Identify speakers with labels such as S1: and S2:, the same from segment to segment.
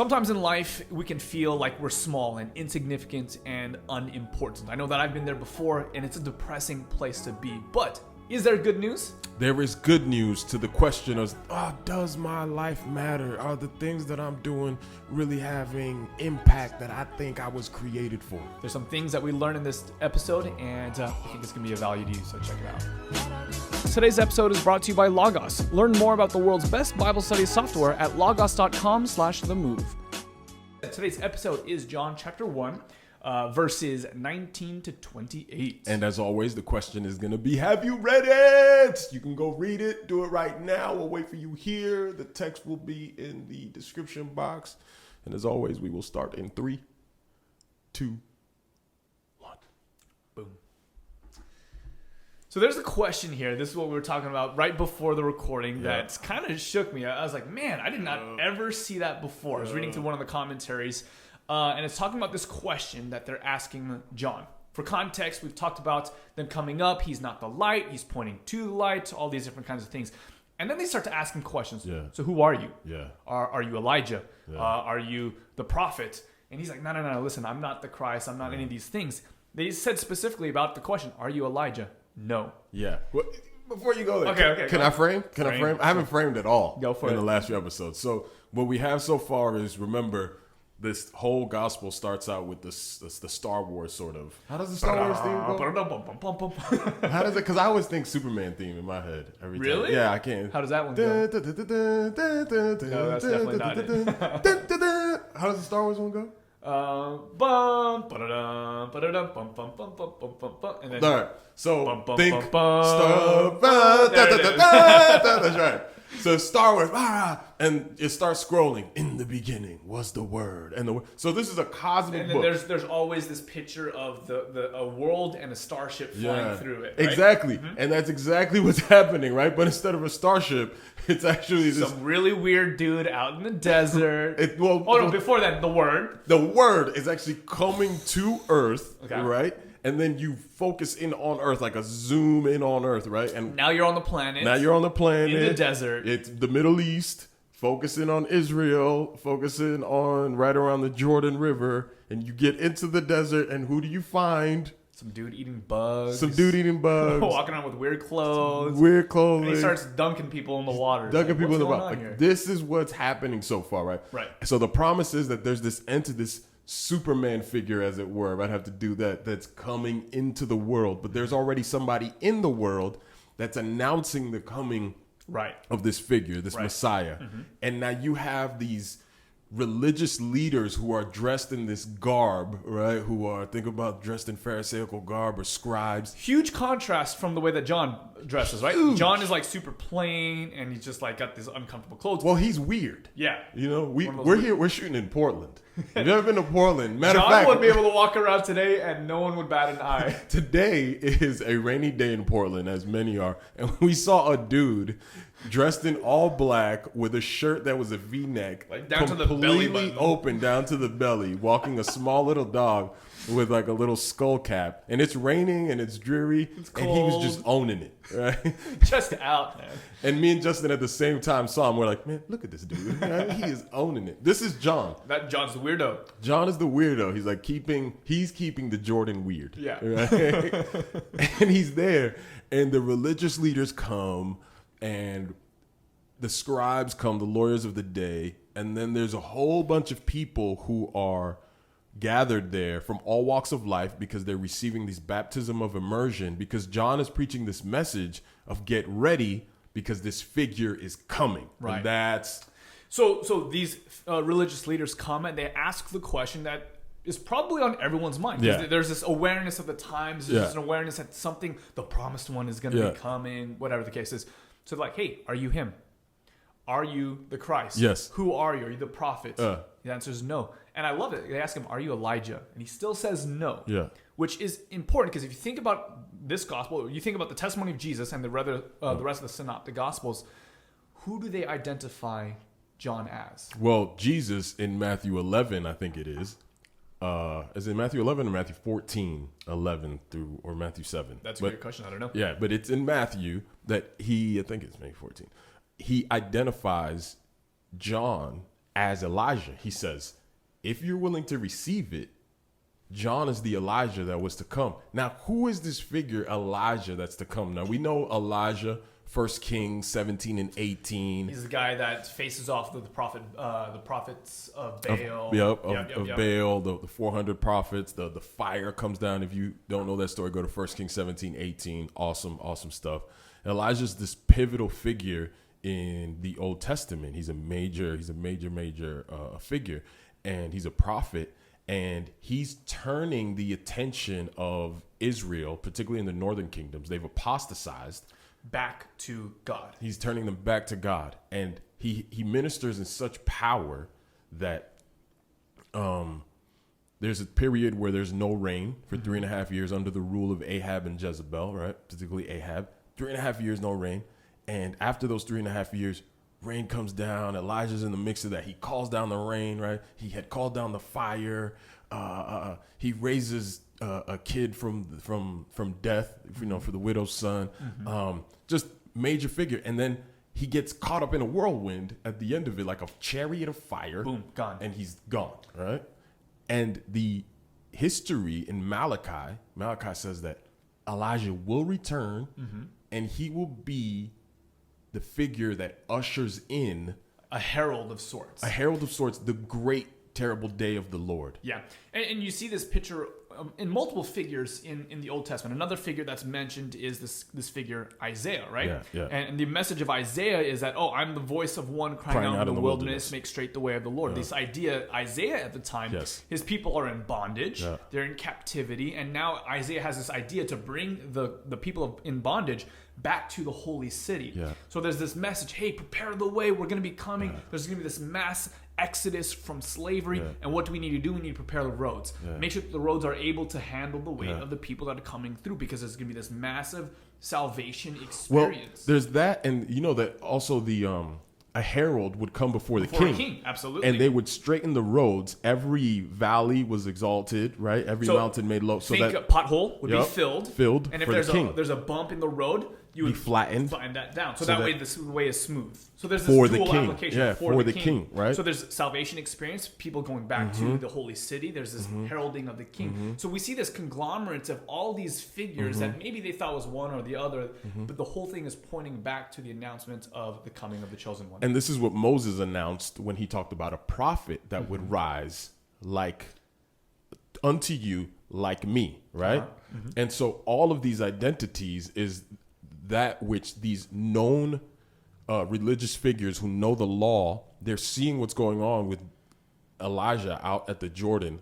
S1: Sometimes in life, we can feel like we're small and insignificant and unimportant. I know that I've been there before, and it's a depressing place to be. But is there good news?
S2: There is good news to the question of, does my life matter? Are the things that I'm doing really having impact that I think I was created for?
S1: There's some things that we learned in this episode, and I think it's going to be of value to you, so check it out. Today's episode is brought to you by Logos. Learn more about the world's best Bible study software at logos.com/themove. Today's episode is John chapter 1, verses 19 to 28.
S2: And as always, the question is going to be, have you read it? You can go read it. Do it right now. We'll wait for you here. The text will be in the description box. And as always, we will start in 3, 2, 1.
S1: Boom. So there's a question here. This is what we were talking about right before the recording that's kind of shook me. I was like, man, I did not ever see that before. I was reading through one of the commentaries, and it's talking about this question that they're asking John. For context, we've talked about them coming up. He's not the light. He's pointing to the light, all these different kinds of things. And then they start to ask him questions.
S2: Yeah.
S1: So who are you?
S2: Yeah.
S1: Are you Elijah?
S2: Yeah.
S1: Are you the prophet? And he's like, no, listen, I'm not the Christ. I'm not any of these things. They said specifically about the question, are you Elijah? No.
S2: Yeah. Well, before you go there,
S1: Okay,
S2: can I frame? Can I frame? I haven't framed at all
S1: Go for
S2: in
S1: it.
S2: the last few episodes. So what we have so far is, remember, this whole gospel starts out with the Star Wars sort of. How does the Star Wars theme go? How does it? Because I always think Superman theme in my head every time.
S1: Really?
S2: Yeah, I can't.
S1: How does that one go?
S2: No,
S1: that's definitely not
S2: it. How does the Star Wars one go?
S1: And then
S2: All right. So
S1: bum, bum,
S2: think
S1: bum,
S2: Star.
S1: bum.
S2: That's right. So Star Wars, and it starts scrolling. In the beginning was the Word, and so this is a cosmic
S1: And then
S2: book.
S1: there's always this picture of a world and a starship flying through it. Right?
S2: Exactly, and that's exactly what's happening, right? But instead of a starship, it's actually this.
S1: Some really weird dude out in the desert. Before that, the Word.
S2: The Word is actually coming to Earth,
S1: Okay.
S2: right? And then you focus in on Earth, like a zoom in on Earth, right? And
S1: Now you're on the planet.
S2: now you're on the planet.
S1: In the desert.
S2: It's the Middle East, focusing on Israel, focusing on right around the Jordan River. And you get into the desert, and who do you find?
S1: Some dude eating bugs.
S2: Some dude eating bugs.
S1: Walking around with weird clothes.
S2: Weird clothing.
S1: And he starts dunking people in the water.
S2: Dunking people in the
S1: water.
S2: water. Like, this is what's happening so far, right?
S1: Right.
S2: So the promise is that there's this Superman figure, as it were. I'd have to do that. That's coming into the world, but there's already somebody in the world that's announcing the coming of this figure, this Messiah. Mm-hmm. And now you have these religious leaders who are dressed in this garb, right? Who are, think about dressed in Pharisaical garb or scribes.
S1: Huge contrast from the way that John dresses, right?
S2: Huge.
S1: John is like super plain, and he's just like got these uncomfortable clothes.
S2: Well, he's weird.
S1: Yeah.
S2: You know, we're shooting in Portland. Have you ever been to Portland? Matter
S1: John
S2: of fact,
S1: would be able to walk around today, and no one would bat an eye.
S2: today is a rainy day in Portland, as many are, and we saw a dude dressed in all black with a shirt that was a V-neck,
S1: Like down to the belly
S2: completely
S1: button.
S2: open down to the belly, walking a small little dog with like a little skull cap, and it's raining and it's dreary, and he was just owning it, right?
S1: Just out, man.
S2: And me and Justin at the same time saw him. We're like, man, look at this dude. He is owning it. This is John.
S1: That John's the weirdo.
S2: John is the weirdo. He's like he's keeping the Jordan weird.
S1: Yeah.
S2: Right? And he's there. And the religious leaders come, and the scribes come, the lawyers of the day. And then there's a whole bunch of people who are gathered there from all walks of life because they're receiving this baptism of immersion, because John is preaching this message of get ready because this figure is coming.
S1: Right.
S2: And that's...
S1: So these religious leaders come and they ask the question that is probably on everyone's mind.
S2: Yeah.
S1: There's this awareness of the times. There's just an awareness that something, the promised one, is going to be coming, whatever the case is. So they're like, hey, are you him? Are you the Christ?
S2: Yes.
S1: Who are you? Are you the prophet? The answer is no. And I love it. They ask him, are you Elijah? And he still says no.
S2: Yeah.
S1: Which is important, because if you think about this gospel, you think about the testimony of Jesus and the rest of the synoptic gospels, who do they identify John as?
S2: Well, Jesus in Matthew 11, I think it is it Matthew 11 or Matthew 14, 11 through, or Matthew 7?
S1: That's a great question. I don't know.
S2: Yeah, but it's in Matthew that I think it's Matthew 14. He identifies John as Elijah. He says, if you're willing to receive it, John is the Elijah that was to come. Now, who is this figure, Elijah, that's to come? Now, we know Elijah, 1 Kings 17 and 18.
S1: He's the guy that faces off the prophets of Baal.
S2: Of Baal, the 400 prophets. The fire comes down. If you don't know that story, go to 1 Kings 17, 18. Awesome stuff. Elijah's this pivotal figure in the Old Testament. He's a major figure, and he's a prophet. And he's turning the attention of Israel, particularly in the northern kingdoms. They've apostatized.
S1: Back to God.
S2: He's turning them back to God. And he ministers in such power that there's a period where there's no rain for 3.5 years under the rule of Ahab and Jezebel, right? Particularly Ahab. 3.5 years, no rain. And after those 3.5 years, rain comes down. Elijah's in the mix of that. He calls down the rain, right? He had called down the fire. He raises a kid from death, for the widow's son. Just major figure. And then he gets caught up in a whirlwind at the end of it, like a chariot of fire.
S1: Boom, gone.
S2: And he's gone, right? And the history in Malachi says that Elijah will return and he will be the figure that ushers in
S1: a herald of sorts.
S2: The great, terrible day of the Lord.
S1: Yeah. And you see this picture in multiple figures in the Old Testament. Another figure that's mentioned is this figure Isaiah, right?
S2: Yeah.
S1: And the message of Isaiah is that, I'm the voice of one crying out in the wilderness, make straight the way of the Lord. This idea, Isaiah at the time, his people are in bondage, they're in captivity, and now Isaiah has this idea to bring the people in bondage back to the holy city. So there's this message, hey, prepare the way, we're going to be coming. There's going to be this mass exodus from slavery, and what do we need to do? We need to prepare the roads. Make sure that the roads are able to handle the weight of the people that are coming through, because there's going to be this massive salvation experience.
S2: Well, there's that, and that also a herald would come before the king.
S1: Absolutely.
S2: And they would straighten the roads. Every valley was exalted, right? Every mountain made low. So
S1: that a pothole would be filled. And if there's a bump in the road, you would
S2: flatten
S1: that down. So that way this way is smooth. So there's
S2: for
S1: this dual
S2: the king.
S1: application
S2: for the king, right?
S1: So there's salvation experience, people going back to the holy city. There's this heralding of the king. So we see this conglomerate of all these figures that maybe they thought was one or the other, but the whole thing is pointing back to the announcement of the coming of the chosen one.
S2: And this is what Moses announced when he talked about a prophet that would rise like unto you, like me, right? And so all of these identities is that which these known religious figures who know the law, they're seeing what's going on with Elijah out at the Jordan.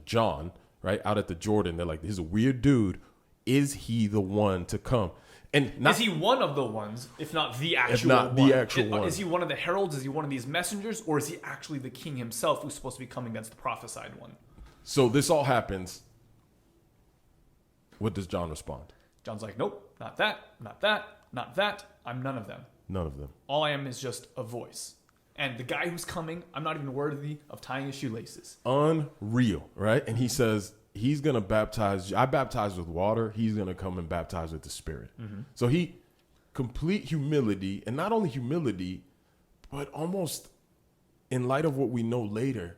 S2: John, right? Out at the Jordan. They're like, he's a weird dude. Is he the one to come? And
S1: is he one of the ones, if not the actual one? Is he one of the heralds? Is he one of these messengers? Or is he actually the king himself who's supposed to be coming? That's the prophesied one.
S2: So this all happens. What does John respond?
S1: John's like, nope, not that, not that, not that. I'm none of them.
S2: None of them.
S1: All I am is just a voice. And the guy who's coming, I'm not even worthy of tying his shoelaces.
S2: Unreal, right? And he says, he's going to baptize. I baptize with water. He's going to come and baptize with the Spirit. So complete humility, and not only humility, but almost in light of what we know later,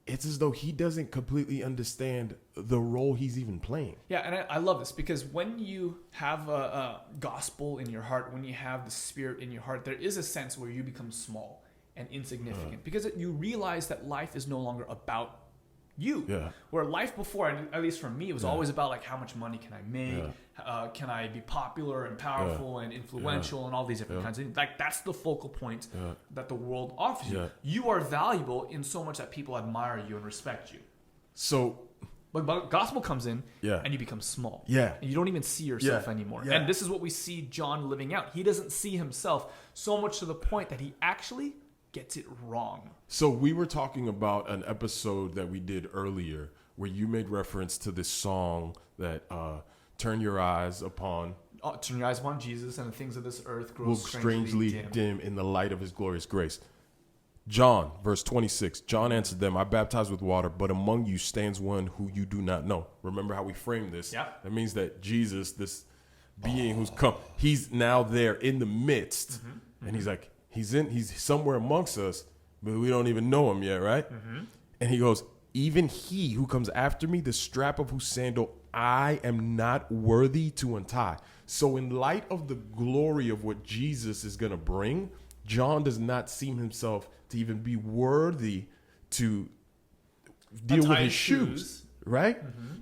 S2: it's as though he doesn't completely understand the role he's even playing.
S1: Yeah, and I love this because when you have a gospel in your heart, when you have the Spirit in your heart, there is a sense where you become small and insignificant because you realize that life is no longer about you.
S2: Yeah.
S1: Where life before, at least for me, it was always about like how much money can I make? Can I be popular and powerful and influential and all these different kinds of things. Like that's the focal point that the world offers you. You are valuable in so much that people admire you and respect you.
S2: So,
S1: but gospel comes in and you become small.
S2: Yeah.
S1: And you don't even see yourself anymore.
S2: Yeah.
S1: And this is what we see John living out. He doesn't see himself so much to the point that he actually gets it wrong.
S2: So we were talking about an episode that we did earlier where you made reference to this song that turn your eyes upon
S1: Jesus, and the things of this earth grow
S2: will
S1: strangely
S2: dim in the light of his glorious grace. John, verse 26, John answered them, I baptize with water, but among you stands one who you do not know. Remember how we framed this?
S1: Yeah.
S2: That means that Jesus, this being who's come, he's now there in the midst. And he's like, he's somewhere amongst us, but we don't even know him yet, right?
S1: Mm-hmm.
S2: And he goes, even he who comes after me, the strap of whose sandal I am not worthy to untie. So in light of the glory of what Jesus is going to bring, John does not seem himself to even be worthy to deal with his shoes, right? Mm-hmm.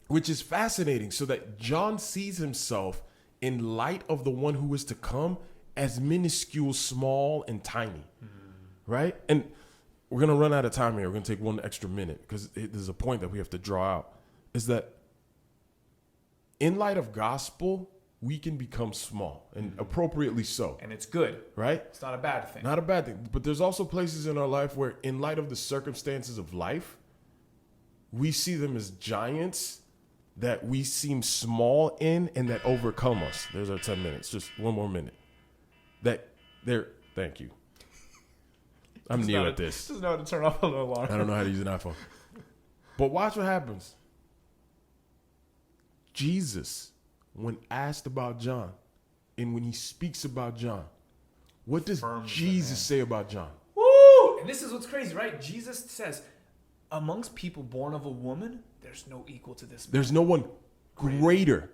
S2: Which is fascinating. So that John sees himself in light of the one who is to come as minuscule, small, and tiny, right? And we're going to run out of time here. We're going to take one extra minute because there's a point that we have to draw out, is that in light of gospel, we can become small, and appropriately so.
S1: And it's good.
S2: Right?
S1: It's not a bad thing.
S2: Not a bad thing. But there's also places in our life where, in light of the circumstances of life, we see them as giants that we seem small in and that overcome us. There's our 10 minutes. Just one more minute. Thank you. I'm new at this.
S1: Just know how to turn off an alarm.
S2: I don't know how to use an iPhone. But watch what happens. Jesus, when asked about John, and when he speaks about John, what does Jesus say about John?
S1: Woo! And this is what's crazy, right? Jesus says, amongst people born of a woman, there's no equal to this man.
S2: There's no one greater.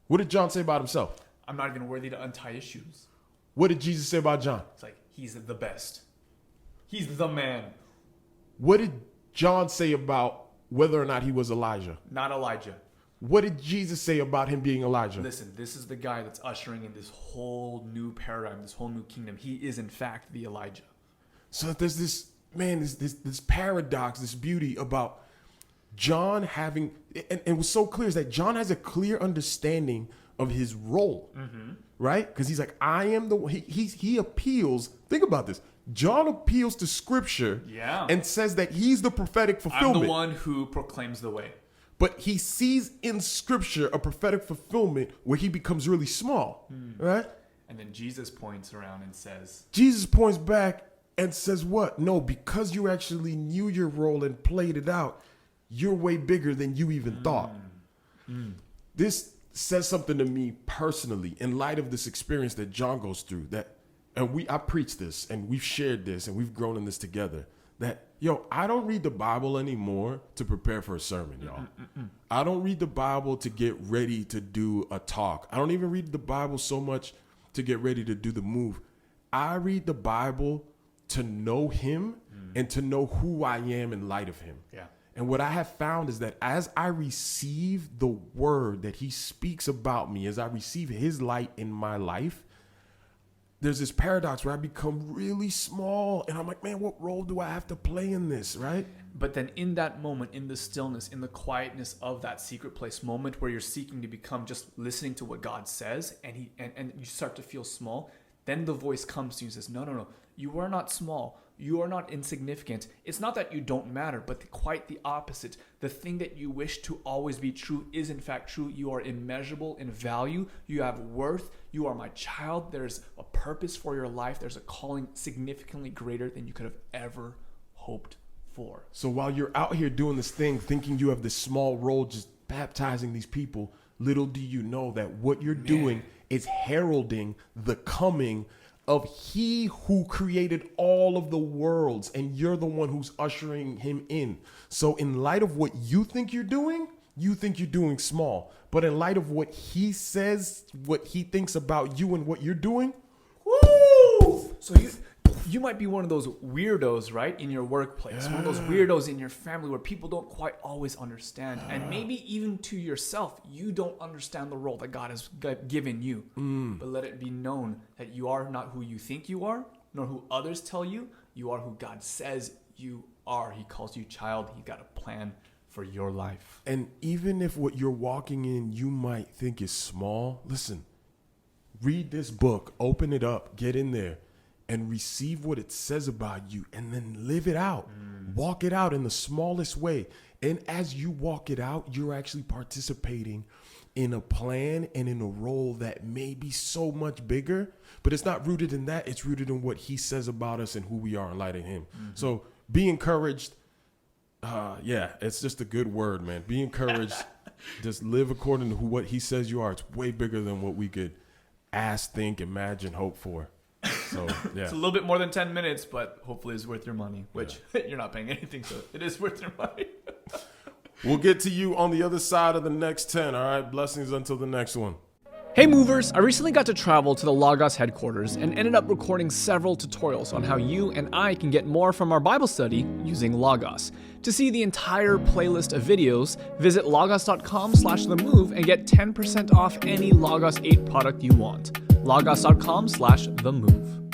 S2: What did John say about himself?
S1: I'm not even worthy to untie his shoes.
S2: What did Jesus say about John?
S1: It's like, he's the best. He's the man.
S2: What did John say about whether or not he was Elijah?
S1: Not Elijah.
S2: What did Jesus say about him being Elijah?
S1: Listen, this is the guy that's ushering in this whole new paradigm, this whole new kingdom. He is, in fact, the Elijah.
S2: So there's this paradox, this beauty about John having, and what's so clear is that John has a clear understanding of his role, right? Because he's like, I am the one. He appeals. Think about this. John appeals to Scripture, and says that he's the prophetic fulfillment.
S1: I'm the one who proclaims the way.
S2: But he sees in Scripture a prophetic fulfillment where he becomes really small, right?
S1: And then Jesus points around and says,
S2: Jesus points back and says what? No, because you actually knew your role and played it out, you're way bigger than you even thought. This says something to me personally in light of this experience that John goes through. I preach this, and we've shared this, and we've grown in this together. That, I don't read the Bible anymore to prepare for a sermon, y'all. I don't read the Bible to get ready to do a talk. I don't even read the Bible so much to get ready to do the move. I read the Bible to know him and to know who I am in light of him.
S1: Yeah.
S2: And what I have found is that as I receive the word that he speaks about me, as I receive his light in my life, there's this paradox where I become really small and I'm like, man, what role do I have to play in this, right?
S1: But then in that moment, in the stillness, in the quietness of that secret place moment where you're seeking to become just listening to what God says and you start to feel small, then the voice comes to you and says, no, you are not small. You are not insignificant. It's not that you don't matter, but quite the opposite. The thing that you wish to always be true is in fact true. You are immeasurable in value. You have worth. You are my child. There's a purpose for your life. There's a calling significantly greater than you could have ever hoped for.
S2: So while you're out here doing this thing, thinking you have this small role just baptizing these people, little do you know that what you're doing is heralding the coming of he who created all of the worlds, and you're the one who's ushering him in. So in light of what you think you're doing small. But in light of what he says, what he thinks about you and what you're doing,
S1: woo! So you might be one of those weirdos, right, in your workplace, one of those weirdos in your family where people don't quite always understand. And maybe even to yourself, you don't understand the role that God has given you. But let it be known that you are not who you think you are, nor who others tell you. You are who God says you are. He calls you child. He got a plan for your life.
S2: And even if what you're walking in you might think is small, listen, read this book, open it up, get in there, and receive what it says about you, and then live it out. Walk it out in the smallest way. And as you walk it out, you're actually participating in a plan and in a role that may be so much bigger, but it's not rooted in that. It's rooted in what he says about us and who we are in light of him. So be encouraged. It's just a good word, man. Be encouraged. Just live according to what he says you are. It's way bigger than what we could ask, think, imagine, hope for. So yeah,
S1: It's a little bit more than 10 minutes, but hopefully it's worth your money, which you're not paying anything, so it is worth your money.
S2: we'll get to you on the other side of the next 10. All right, blessings until the next one.
S1: Hey movers, I recently got to travel to the Logos headquarters and ended up recording several tutorials on how you and I can get more from our Bible study using Logos. To see the entire playlist of videos, visit logos.com/themove and get 10% off any Logos 8 product you want. logos.com/themove.